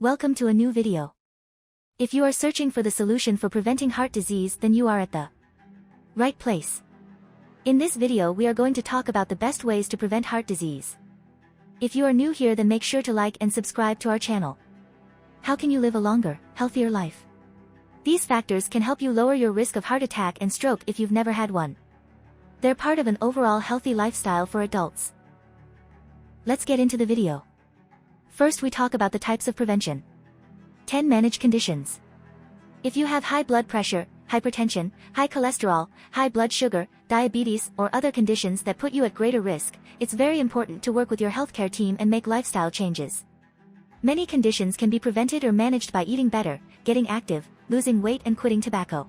Welcome to a new video. If you are searching for the solution for preventing heart disease, then you are at the right place. In this video we are going to talk about the best ways to prevent heart disease. If you are new here, then make sure to like and subscribe to our channel. How can you live a longer, healthier life? These factors can help you lower your risk of heart attack and stroke if you've never had one. They're part of an overall healthy lifestyle for adults. Let's get into the video. First, we talk about the types of prevention. 10 managed conditions. If you have high blood pressure, hypertension, high cholesterol, high blood sugar, diabetes, or other conditions that put you at greater risk, it's very important to work with your healthcare team and make lifestyle changes. Many conditions can be prevented or managed by eating better, getting active, losing weight, and quitting tobacco.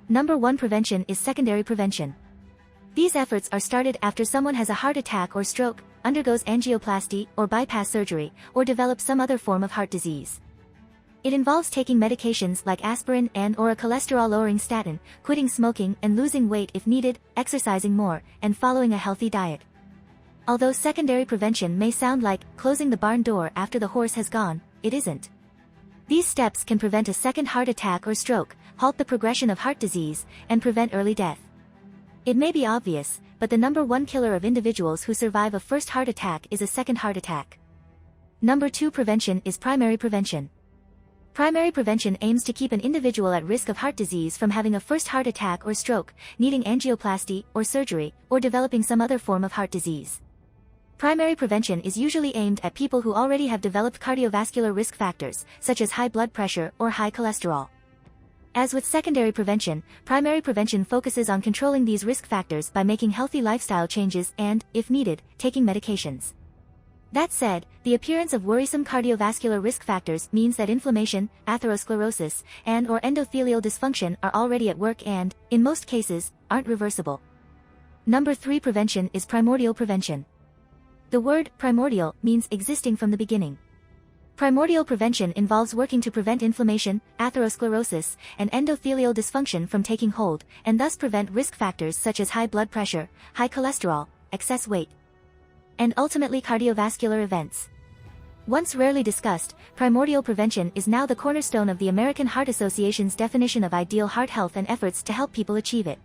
Number 1 prevention is secondary prevention. These efforts are started after someone has a heart attack or stroke, undergoes angioplasty or bypass surgery, or develops some other form of heart disease. It involves taking medications like aspirin and/or a cholesterol-lowering statin, quitting smoking and losing weight if needed, exercising more, and following a healthy diet. Although secondary prevention may sound like closing the barn door after the horse has gone, it isn't. These steps can prevent a second heart attack or stroke, halt the progression of heart disease, and prevent early death. It may be obvious, but the number 1 killer of individuals who survive a first heart attack is a second heart attack. Number 2 prevention is primary prevention. Primary prevention aims to keep an individual at risk of heart disease from having a first heart attack or stroke, needing angioplasty or surgery, or developing some other form of heart disease. Primary prevention is usually aimed at people who already have developed cardiovascular risk factors, such as high blood pressure or high cholesterol. As with secondary prevention, primary prevention focuses on controlling these risk factors by making healthy lifestyle changes and, if needed, taking medications. That said, the appearance of worrisome cardiovascular risk factors means that inflammation, atherosclerosis, and/or endothelial dysfunction are already at work and, in most cases, aren't reversible. Number 3 prevention is primordial prevention. The word primordial means existing from the beginning. Primordial prevention involves working to prevent inflammation, atherosclerosis, and endothelial dysfunction from taking hold, and thus prevent risk factors such as high blood pressure, high cholesterol, excess weight, and ultimately cardiovascular events. Once rarely discussed, primordial prevention is now the cornerstone of the American Heart Association's definition of ideal heart health and efforts to help people achieve it.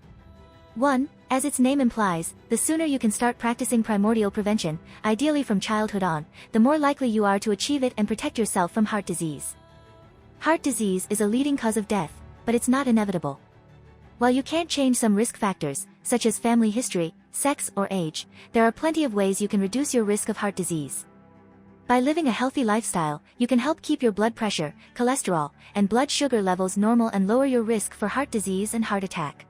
1. As its name implies, the sooner you can start practicing primordial prevention, ideally from childhood on, the more likely you are to achieve it and protect yourself from heart disease. Heart disease is a leading cause of death, but it's not inevitable. While you can't change some risk factors, such as family history, sex, or age, there are plenty of ways you can reduce your risk of heart disease. By living a healthy lifestyle, you can help keep your blood pressure, cholesterol, and blood sugar levels normal and lower your risk for heart disease and heart attack.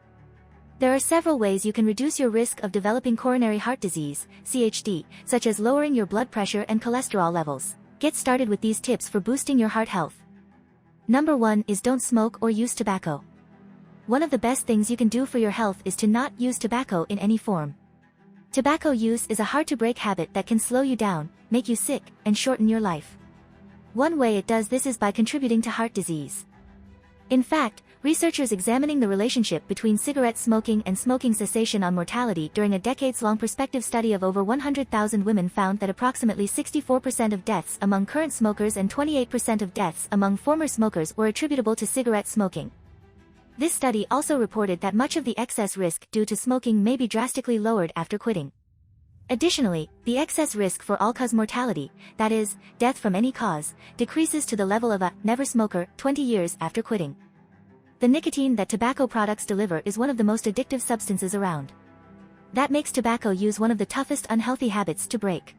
There are several ways you can reduce your risk of developing coronary heart disease, CHD, such as lowering your blood pressure and cholesterol levels. Get started with these tips for boosting your heart health. Number 1 is don't smoke or use tobacco. One of the best things you can do for your health is to not use tobacco in any form. Tobacco use is a hard-to-break habit that can slow you down, make you sick, and shorten your life. One way it does this is by contributing to heart disease. In fact, researchers examining the relationship between cigarette smoking and smoking cessation on mortality during a decades-long prospective study of over 100,000 women found that approximately 64% of deaths among current smokers and 28% of deaths among former smokers were attributable to cigarette smoking. This study also reported that much of the excess risk due to smoking may be drastically lowered after quitting. Additionally, the excess risk for all-cause mortality, that is, death from any cause, decreases to the level of a never smoker 20 years after quitting. The nicotine that tobacco products deliver is one of the most addictive substances around. That makes tobacco use one of the toughest unhealthy habits to break.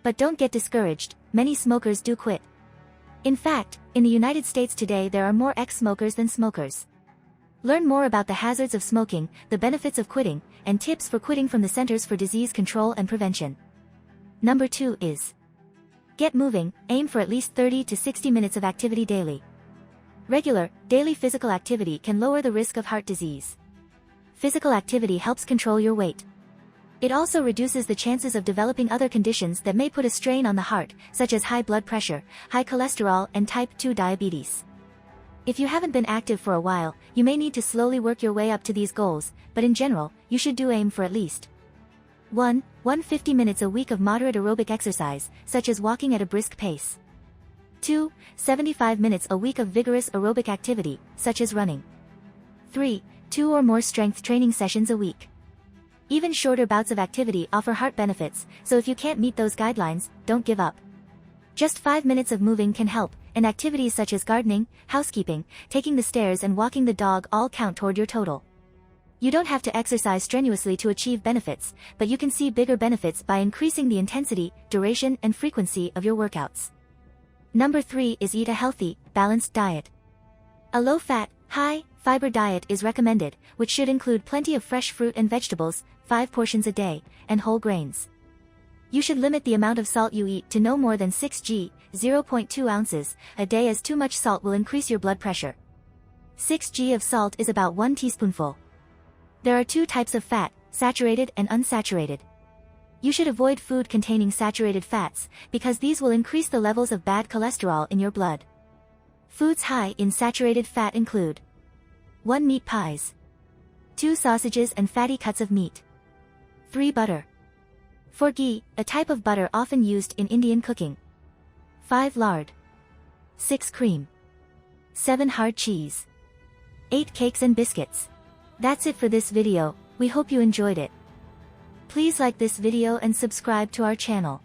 But don't get discouraged, many smokers do quit. In fact, in the United States today there are more ex-smokers than smokers. Learn more about the hazards of smoking, the benefits of quitting, and tips for quitting from the Centers for Disease Control and Prevention. Number 2 is get moving. Aim for at least 30 to 60 minutes of activity daily. Regular, daily physical activity can lower the risk of heart disease. Physical activity helps control your weight. It also reduces the chances of developing other conditions that may put a strain on the heart, such as high blood pressure, high cholesterol, and type 2 diabetes. If you haven't been active for a while, you may need to slowly work your way up to these goals, but in general, you should aim for at least 150 minutes a week of moderate aerobic exercise, such as walking at a brisk pace. 2. 75 minutes a week of vigorous aerobic activity, such as running. 3. 2 or more strength training sessions a week. Even shorter bouts of activity offer heart benefits, so if you can't meet those guidelines, don't give up. Just 5 minutes of moving can help, and activities such as gardening, housekeeping, taking the stairs and walking the dog all count toward your total. You don't have to exercise strenuously to achieve benefits, but you can see bigger benefits by increasing the intensity, duration, and frequency of your workouts. Number 3 is eat a healthy, balanced diet. A low-fat, high-fiber diet is recommended, which should include plenty of fresh fruit and vegetables, 5 portions a day, and whole grains. You should limit the amount of salt you eat to no more than 6 g, 0.2 ounces, a day, as too much salt will increase your blood pressure. 6 g of salt is about 1 teaspoonful. There are 2 types of fat, saturated and unsaturated. You should avoid food containing saturated fats, because these will increase the levels of bad cholesterol in your blood. Foods high in saturated fat include 1 meat pies, 2 sausages and fatty cuts of meat, 3 butter, 4 ghee, a type of butter often used in Indian cooking, 5 lard, 6 cream, 7 hard cheese, 8 cakes and biscuits. That's it for this video. We hope you enjoyed it. Please like this video and subscribe to our channel.